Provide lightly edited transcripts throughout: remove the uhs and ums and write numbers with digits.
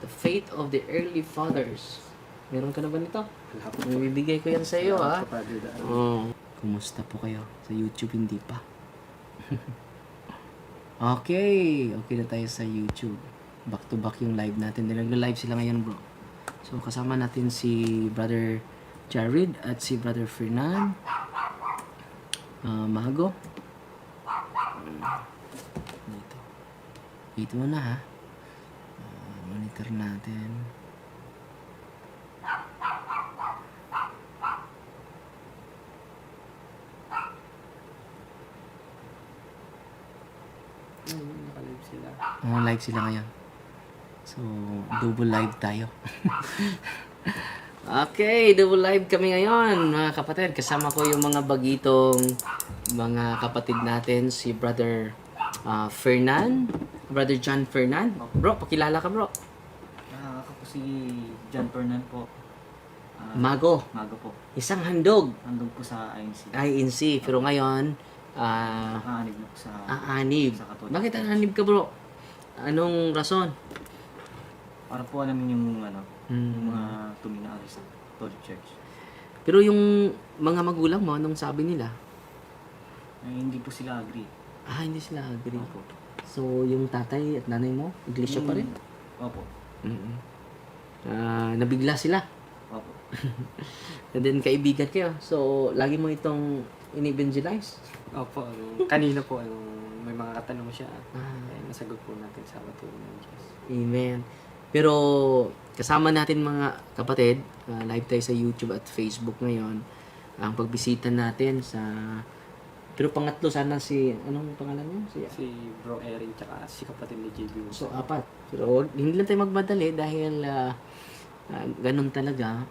The Faith of the Early Fathers. Meron ka na ba nito? Wala po. Bibigay ko yan sa iyo, ha? Salamat po, Father Darwin. Oh. Kumusta po kayo? Sa YouTube, hindi pa. Okay. Okay na tayo sa YouTube. Back to back yung live natin. Nag-live sila ngayon, bro. So, kasama natin si Brother Jared at si Brother Fernan. Mago. Dito. Dito mo na, ha? Monitor natin. Nakalive sila. Live sila ngayon. So, double live tayo. Okay, double live kami ngayon, mga kapatid. Kasama ko yung mga bagitong mga kapatid natin, si Brother Fernan, Brother John Fernan. Bro, pakilala ka, bro. Ako po si John Fernan po. Mago. Mago po. Isang handog. Andun po sa INC. INC. Pero ngayon, Nakaanib na po sa... aanib. Sa Katolik. Bakit aanib ka, bro? Anong rason? Para po alamin yung yung Hmm. mga tuminaari sa Catholic Church. Pero yung mga magulang mo, anong sabi nila? Ay, hindi po sila agree. Hindi sila agree. Opo. So, yung tatay at nanay mo, iglesia pa rin? Opo. Mm-mm. Nabigla sila. Opo. And then, kaibigan kayo. So, lagi mo itong in-evangelize. Opo. Kanina po, may mga katanong siya. Ah. Nasagot po natin sa katulong ng Diyos. Amen. Pero, kasama natin mga kapatid, live tayo sa YouTube at Facebook ngayon. Ang pagbisita natin sa... Pero pangatlo sana si... Anong pangalan niya? Si Bro Erin tsaka si kapatid ni JB. So, apat. Pero hindi lang tayo magmadali dahil ganun talaga.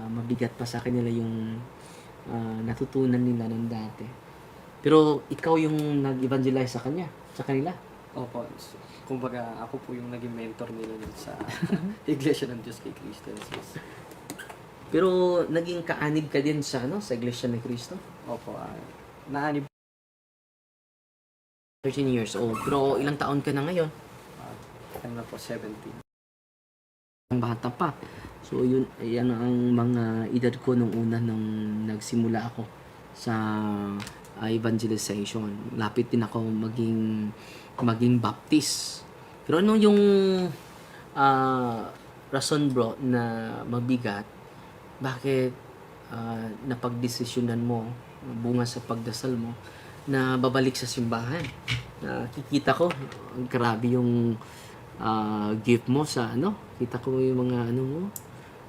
Mabigat pa sa kanila yung natutunan nila ng dati. Pero ikaw yung nag-evangelize sa kanila. Opo. Kumbaga, ako po yung naging mentor nila dun sa Iglesia ng Diyos kay Cristo Jesus. Pero naging kaanib ka din sa sa Iglesia ni Cristo. Opo. Naanib 13 years old. Pero ilang taon ka na ngayon? ano na po, 17. Ang bata pa. So yun, yan ang mga edad ko nung una nung nagsimula ako sa evangelization. Lapit din ako maging baptist. Pero ano yung rason, bro, na mabigat? Bakit napagdesisyonan mo, bunga sa pagdasal mo, na babalik sa simbahan? Nakikita ko, grabe yung gift mo sa kita ko yung mga mo,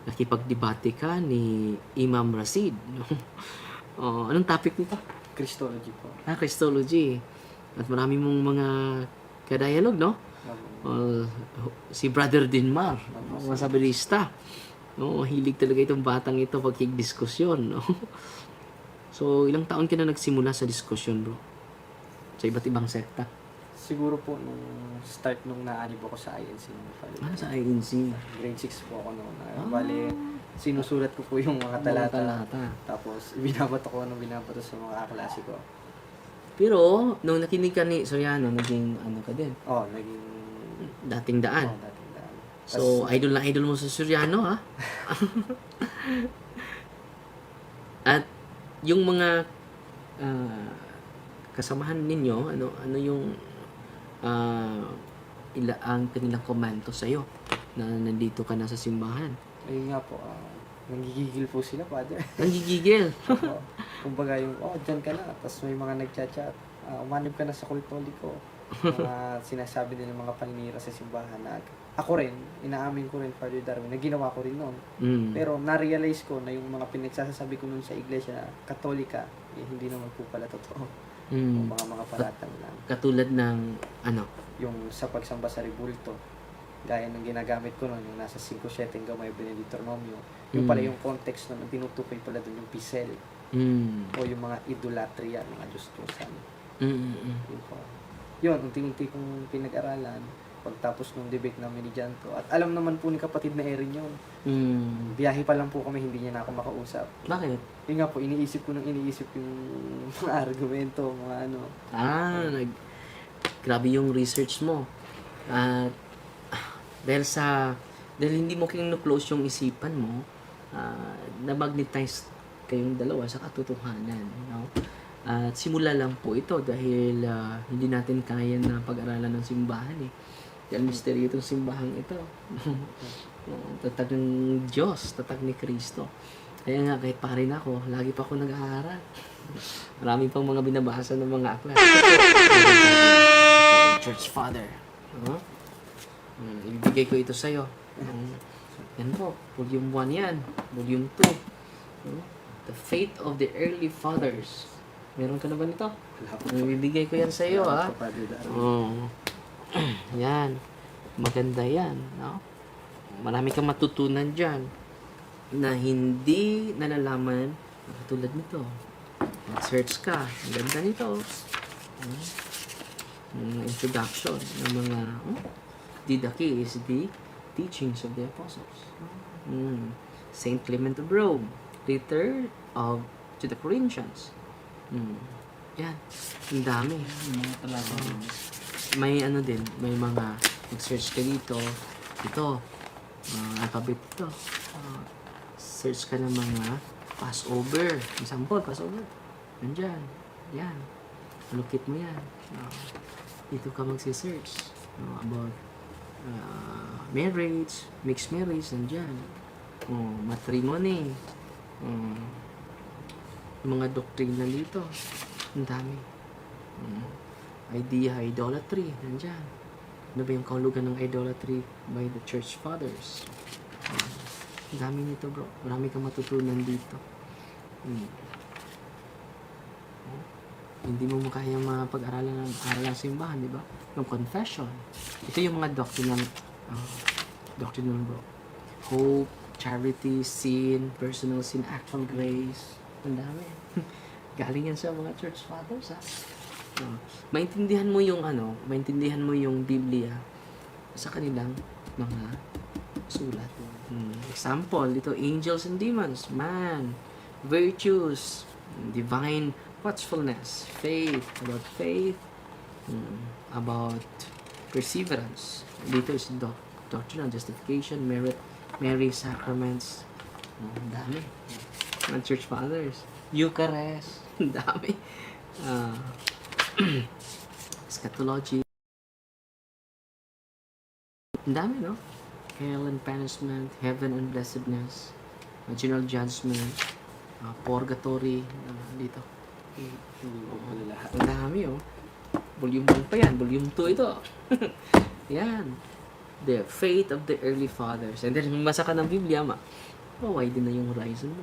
nakipagdebate ka ni Imam Rashid. Anong topic nito? Christology po. Christology. At marami mong mga ka-dialogue, no? Si Brother Dinmar, mga sabelista. Hilig talaga itong batang ito pagkikdiskusyon, no? So, ilang taon ka na nagsimula sa diskusyon, bro? Sa iba't ibang sekta? Siguro po nung start nung naanib ako sa INC. Sa INC. Grade 6 po ako noon. Bali, sinusulat ko po yung mga talata. Tapos, binabato ko binabato sa mga kaklase ko. Pero, nung nakinig ka ni Soriano, naging ka din? Naging... Dating daan. dating daan. So, idol na idol mo sa Soriano, ha? At, yung mga kasamahan ninyo, ano yung ang kanilang komento sa'yo na nandito ka na sa simbahan? Ayun nga po, nanggigigil po sila, Father. Nanggigigil. Kumbaga yung, dyan ka na. Tapos may mga nagchat-chat. Umanib ka na sa Katoliko. Mga sinasabi nila mga paninira sa simbahan na ako rin, inaamin ko rin, Father Darwin, na ginawa ko rin noon. Pero na-realize ko na yung mga pinagsasabi ko noon sa iglesia na Katolika, hindi naman po pala totoo. Yung mga palatang lang. Katulad ng Yung sa pagsamba sa rebulto, gaya ng ginagamit ko noon, yung nasa 5-7 gamay Benedictornomio. Yung pala yung context noon, tinutukoy pala doon yung pisel. O yung mga idolatria, mga Diyos-Diyosan. Yun po. Yun, unti-unti kong pinag-aralan pagtapos ng debate namin ni Janto. At alam naman po ni kapatid na Erin yun. Biyahe pa lang po kami, hindi niya na ako makausap. Bakit? Yun nga po, iniisip yung mga argumento, mga grabe yung research mo. At Dahil hindi mo kinu-close yung isipan mo, na-magnetize kayong dalawa sa katotohanan, no? At simula lang po ito dahil hindi natin kaya na pag-aralan ng simbahan eh. Dahil misteryo itong simbahan ito. Tatag ng Diyos, tatag ni Kristo. Kaya nga, kahit pa rin ako, lagi pa ako nag-aaral. Marami pang mga binabasa ng mga aklat. Church Father. Ibibigay ko ito sa'yo. Yan po, volume 1 yan. Volume 2. The Faith of the Early Fathers. Meron ka na ba nito? Ibibigay ko yan sa'yo, ha? Yan. Maganda yan, no? Marami kang matutunan dyan na hindi nalalaman katulad nito. Mag-search ka. Ang ganda nito. Introduction ng mga the key is the teachings of the apostles. Saint Clement of Rome, letter to the Corinthians. Yan. Ang dami. May din, may mga mag-search ka dito. Ito, alphabet ito. Search ka ng mga Passover. Example, Passover. Nandyan. Yan. Alukit mo yan. Dito ka magsisearch about marriage, mixed marriage, nandyan. Matrimony. Mga doktrina dito. Ang dami. Idea, idolatry, nandyan. Ano ba yung kahulugan ng idolatry by the church fathers? Ang dami nito, bro. Marami kang matutunan dito. Hindi mo kaya mapag-aralan ng aral ng simbahan, di ba? Yung confession. Ito yung mga doctrinal bro. Hope, charity, sin, personal sin, actual grace. Ang dami. Galing yan sa mga church fathers, ha? Maintindihan mo yung Biblia sa kanilang mga sulat. Example, dito, angels and demons, man, virtues, divine watchfulness, faith, about perseverance. Dito is doctrinal justification, merit, Mary, sacraments. Ang dami. Mga church fathers. Eucharist. Ang dami. Eschatology. Ang dami, no? Hell and punishment, heaven and blessedness, general judgment, purgatory, dito. Ang dami, oh. Volume 1 pa yan. Volume 2 ito. Yan. The faith of the early fathers. And then, masa ka ng Biblia, widen na yung horizon mo.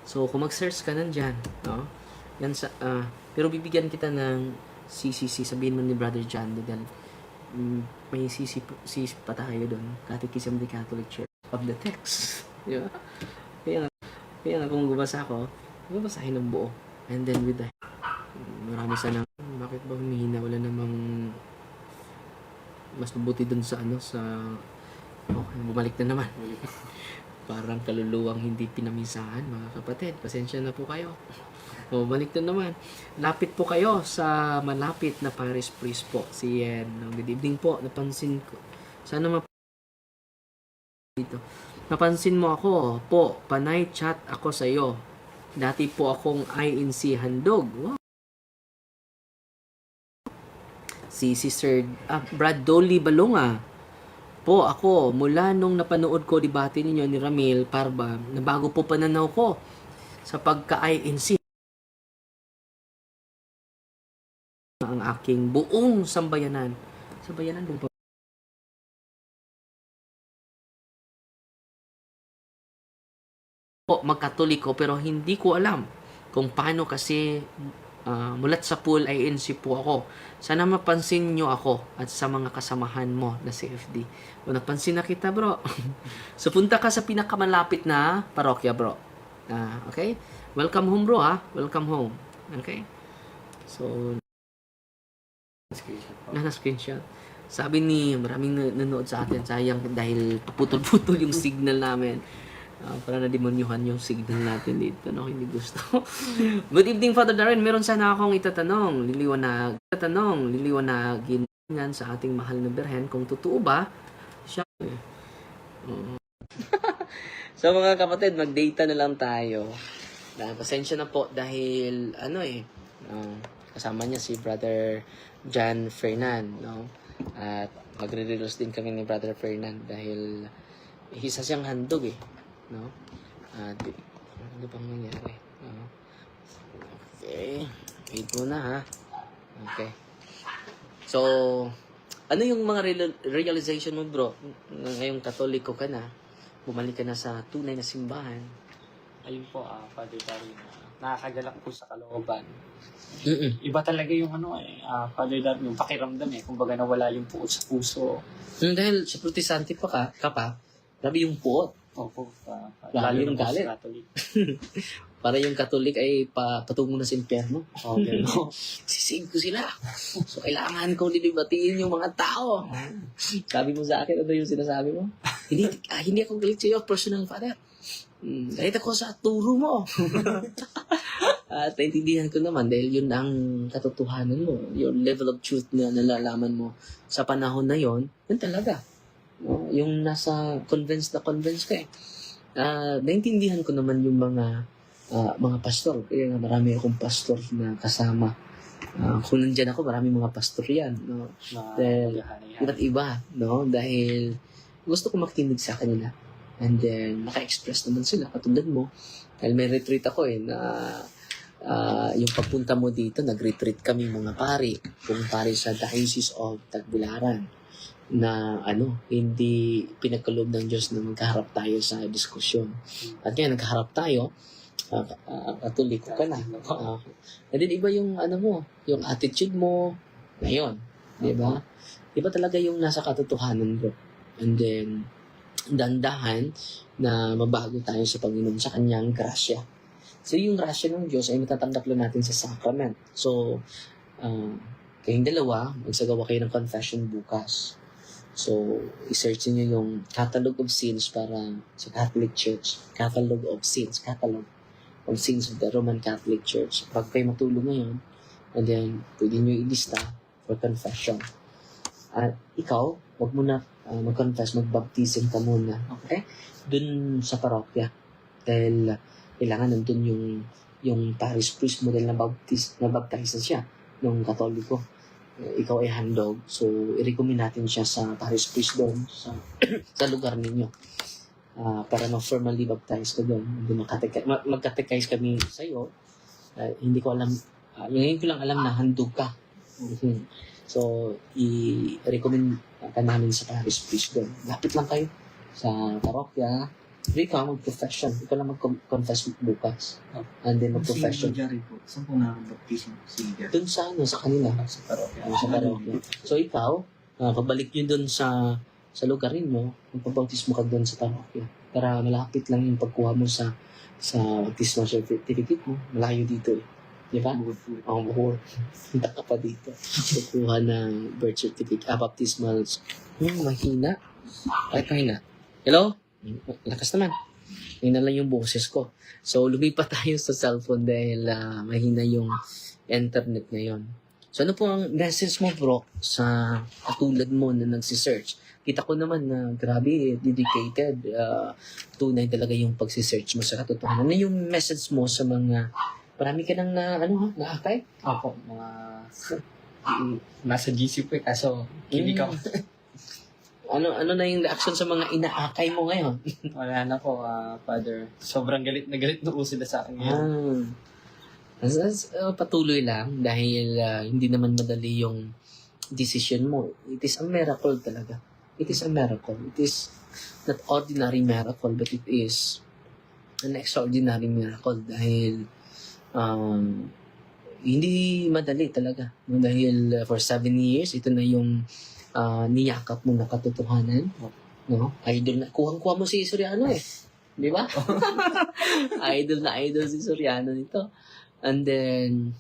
So, kung mag-search ka nandyan, no? Yan sa, pero bibigyan kita ng CCC, sabihin mo ni Brother John, dahil may CC pa tayo doon, Catechism of the Catholic Church of the text. Di ba? Kaya nga kung gumasa ako, babasahin ng buo. And then with the marami sana, bakit ba humihina? Wala namang mas mabuti dun sa bumalik na naman. Parang kaluluwang hindi pinamisahan, mga kapatid. Pasensya na po kayo. Balik na naman. Lapit po kayo sa malapit na parish priest po. Si Yen. Good evening po. Napansin ko. Sana dito. Napansin mo ako po. Panay chat ako sa iyo. Dati po akong INC handog. Wow. Si Sir Brad Dolly Balonga. Po ako, mula nung napanood ko debate ninyo ni Ramil Parba, nabago po pananaw ko sa pagka-INC. Ang aking buong sambayanan. Sambayanan buong po, magkatoliko, pero hindi ko alam kung paano kasi mulat sa pool INC po ako. Sana mapansin nyo ako at sa mga kasamahan mo na CFD. O napansin na kita, bro. So, punta ka sa pinakamalapit na parokya, bro. Okay? Welcome home, bro, ha? Welcome home. Okay? So, screenshot. Sabi ni maraming nanonood sa atin, sayang dahil putol-putol yung signal namin. Para na-demonyuhan yung signal natin dito, no? Hindi gusto. Good evening, Father Darren. Meron sana akong itatanong. Liliwanagin Ngan sa ating mahal na Birhen kung totoo ba siya. So mga kapatid, mag-data na lang tayo. Pasensya na po dahil kasama niya si Brother John Fernan, no? At magre-reels din kami ni Brother Fernan dahil isa siyang handog no? At ano bang nangyari? Okay. Wait muna ha. Okay. So, ano yung mga realization mo, bro? Ngayong Katoliko ka na, bumalik ka na sa tunay na simbahan. Ayun po, Father Darin, nakakagalak po sa kalooban. Mm-mm. Iba talaga yung Father Darin, yung pakiramdam kumbaga nawala yung puot sa puso. Dahil sa protestante pa ka pa, grabe yung puot. Opo, Lalo lalo yung yung galit. Catholic. Para yung Katolik ay patungo na sa impyerno. Okay, no? Sisig ko sila. So, kailangan kong lilibatiin yung mga tao. Sabi mo sa akin, ano yung sinasabi mo? Hindi ako galit sa iyo, personal father. Galit ako sa turo mo. At naintindihan ko naman dahil yun ang katotohanan mo. Yung level of truth na nalalaman mo sa panahon na yon, yun talaga. Yung nasa convinced ka naintindihan ko naman yung mga pastor. Kaya nga marami akong pastor na kasama. Kung nandyan ako, marami mga pastor yan. No? Dahil, iba't iba. No? Dahil gusto ko makinig sa kanila. And then, maka-express naman sila. Katulad mo. Dahil may retreat ako na yung pagpunta mo dito, nag-retreat kami mga pari. Kung pari sa Diocese of Tagbilaran na hindi pinagkaloob ng Diyos na magkaharap tayo sa diskusyon. At kaya nagkaharap tayo, Katoliko ka na. And then iba yung yung attitude mo ngayon, di ba? Iba talaga yung nasa katotohanan bro. And then dandahan na mabago tayo sa Panginoon sa kanyang grasya. So yung grasya ng Diyos ay matatanggap lang natin sa sacrament. So kayong dalawa, magsagawa kayo ng confession bukas. So, i-search niyo yung Catalog of Sins para sa Catholic Church. Catalog of Sins of the Roman Catholic Church. Pag kayo matulog ngayon, and then, pwede nyo ilista for confession. At ikaw, wag mo na mag-confess, mag-baptism ka muna. Okay? Dun sa parokya. Dahil, kailangan nandun yung parish priest mo dahil nabaptize na siya nung Katoliko. Ikaw ay handog. So, i-recommend natin siya sa parish priest doon sa lugar ninyo. Para ma-formally baptize ka doon. Mag-catechize kami sa iyo. Hindi ko alam, ngayon ko lang alam na handog ka. So, i-recommend ka namin sa parish priest doon. Lapit lang kayo sa parokya. Ikaw mag-profession. Ikaw lang mag-confess bukas. And then mag-profession. Saan po nakabaptism si Gary? Doon sa kanila. Sa parokya. Sa parokya. So ikaw, pabalik nyo doon sa lugarin mo, magpabautismo ka doon sa parokya. Para malapit lang yung pagkuha mo sa baptismal certificate mo. Malayo dito Di ba? Buhol. Punta ka pa dito. Pagkuha ng birth certificate. Baptismal. Mahina. Kahit mahina. Hello? Lakas naman. Hina lang yung boses ko. So, lumipat tayo sa cellphone dahil mahina yung internet ngayon. So, ano po ang message mo, bro, sa katulad mo na nagsisearch? Kita ko naman na grabe, dedicated. Tunay talaga yung pagsisearch mo sa katotohanan. Ano yung message mo sa mga, marami ka nang naakay? Ako, nasa GC po kaso kinig ako. Ano na yung reaction sa mga inaakay mo ngayon? Wala na po, Father. Sobrang galit na po sila sa akin ngayon. Patuloy lang dahil hindi naman madali yung decision mo. It is a miracle talaga. It is a miracle. It is not ordinary miracle, but it is an extraordinary miracle dahil hindi madali talaga. Dahil for 7 years, ito na yung niyakap mo na katotohanan. No? Idol na. Kuha mo si Soriano Di ba? idol si Soriano nito. And then,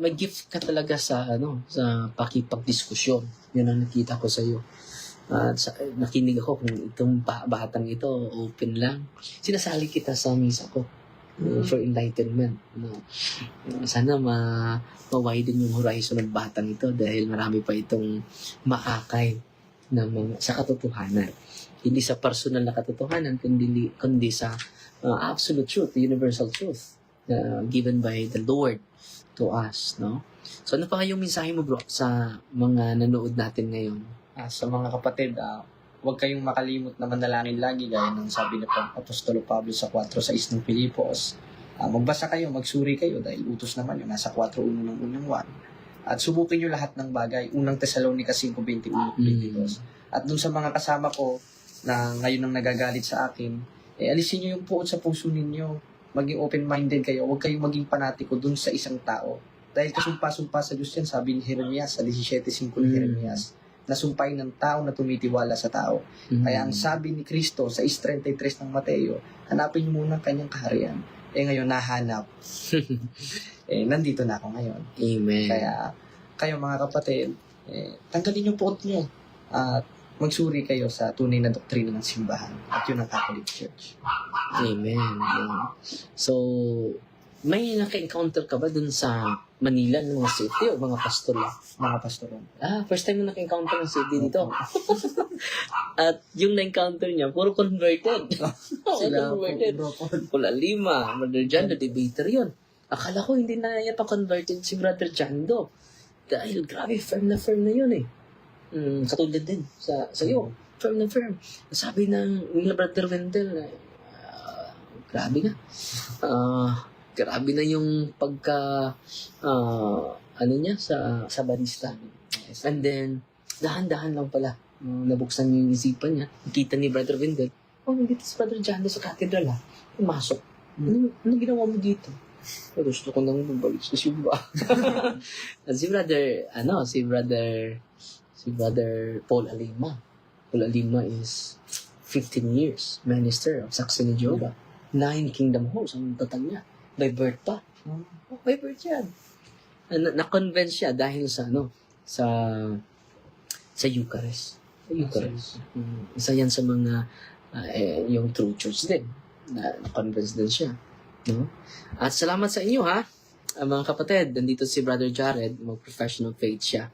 may gift ka talaga sa pakipagdiskusyon. Yan ang nakita ko sa iyo. Nakinig ako kung itong batang ito, open lang. Sinasali kita sa misa ko. for enlightenment. No? Sana ma-widen yung horizon ng batang ito dahil marami pa itong maakay na sa katotohanan. Hindi sa personal na katotohanan, kundi sa absolute truth, the universal truth given by the Lord to us. No? So ano pa yung mensahe mo, bro, sa mga nanood natin ngayon? Sa mga kapatid, huwag kayong makalimot na manalangin lagi gaya ng sabi ni Apostolo Pablo sa 4:6 ng Pilipos. Magbasa kayo, magsuri kayo dahil utos naman yun, nasa 4:1 ng unang 1. At subukin nyo lahat ng bagay. Unang Tesalonica 5:21-22. At dun sa mga kasama ko na ngayon ang nagagalit sa akin, alisin nyo yung puot sa puso ninyo. Maging open-minded kayo. Huwag kayong maging panatiko dun sa isang tao. Dahil kasumpa-sumpa sa Diyos yan, sabi ni Jeremias, sa 17:5 ni Jeremias, nasumpay ng tao na tumitiwala sa tao. Kaya ang sabi ni Kristo sa 6:33 ng Mateo, hanapin niyo muna ang kanyang kaharian. Ngayon nahanap. Nandito na ako ngayon. Amen. Kaya kayo mga kapatid, tanggalin yung puot niyo at magsuri kayo sa tunay na doktrina ng simbahan. At yun ang Catholic Church. Amen. So, may naka-encounter ka ba dun sa Manila ng mga city o mga pastor lang? Mga pastoron. First time mo naka-encounter ng city dito. At yung na-encounter niya, puro converted. Sila Converted. Pula Lima, Brother John, the debater yun. Akala ko hindi na yan pa-converted si Brother Jando. Dahil grabe, firm na yun eh. Katulad din sa iyo. Firm na firm. Sabi ng nila Brother Wendell, grabe nga. Grabe na yung pagka niya sa barista. And then dahan-dahan lang pala nabuksan yung isipan niya. Nakita ni Brother Wendell, nandito si Brother Jando sa cathedral pumasok. Ano ginawa mo dito? Gusto ko nang bumalik sa simba. si Brother Paul Alima. Paul Alima is 15 years minister of Saxony Jehovah. 9 kingdom halls ang tatag niya. By birth pa. By birth yan. Na-convince siya dahil sa Eucharist. Sa Eucharist. Isa yan sa mga yung true church din. Na-convince din siya. No? At salamat sa inyo mga kapatid. Nandito si Brother Jared, mag-professional faith siya.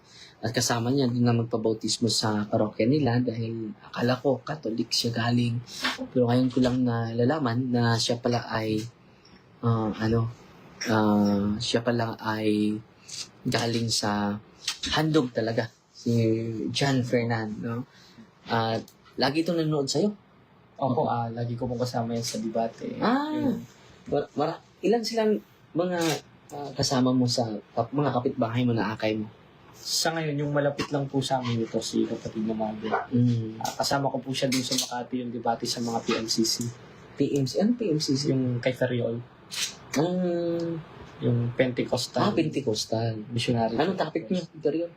At kasama niya doon na magpabautismo sa parokya nila dahil akala ko Catholic siya galing. Pero ngayon ko lang nalalaman na siya pala ay galing sa handog talaga. Si John Fernand. No? At lagi itong nanonood sa'yo. Opo, lagi ko pong kasama yan sa debate. Ilan silang mga kasama mo sa mga kapitbahay mo na akay mo? Sa ngayon, yung malapit lang po sa amin ito, si kapatid na Mago. Kasama ko po siya dun sa Makati yung debate sa mga PMCC. PMCC? Ano PMCC? Yung kay Ferriol. Yung Pentecostal. Pentecostal. Missionary. Anong topic niya, Ferriol?